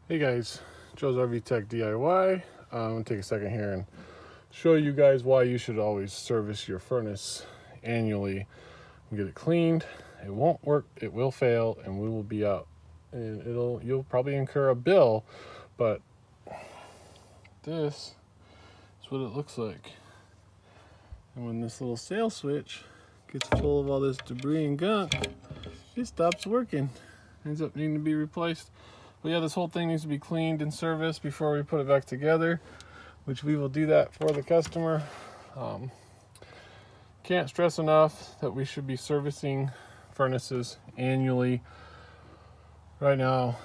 Hey guys, Joe's RV Tech DIY. I'm gonna take a second here and show you guys why you should always service your furnace annually and get it cleaned. It won't work, it will fail, and we will be out. And you'll probably incur a bill, but this is what it looks like. And when this little sail switch gets full of all this debris and gunk, it stops working. Ends up needing to be replaced. But yeah, this whole thing needs to be cleaned and serviced before we put it back together, which we will do that for the customer. Can't stress enough that we should be servicing furnaces annually. Right now,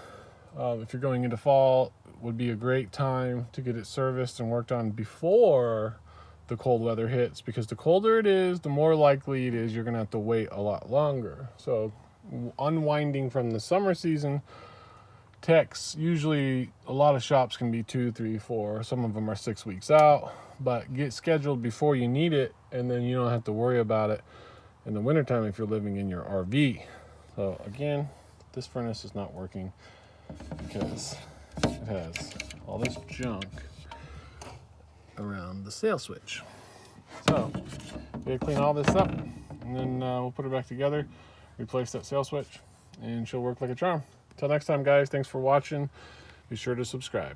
if you're going into fall, would be a great time to get it serviced and worked on before the cold weather hits, because the colder it is, the more likely it is you're gonna have to wait a lot longer. So unwinding from the summer season, techs, usually a lot of shops can be 2, 3, 4, some of them are 6 weeks out, but get scheduled before you need it, and then you don't have to worry about it in the wintertime if you're living in your RV. So again, this furnace is not working because it has all this junk around the sail switch. So we gotta clean all this up, and then we'll put it back together, replace that sail switch, and she'll work like a charm. Till next time, guys, thanks for watching. Be sure to subscribe.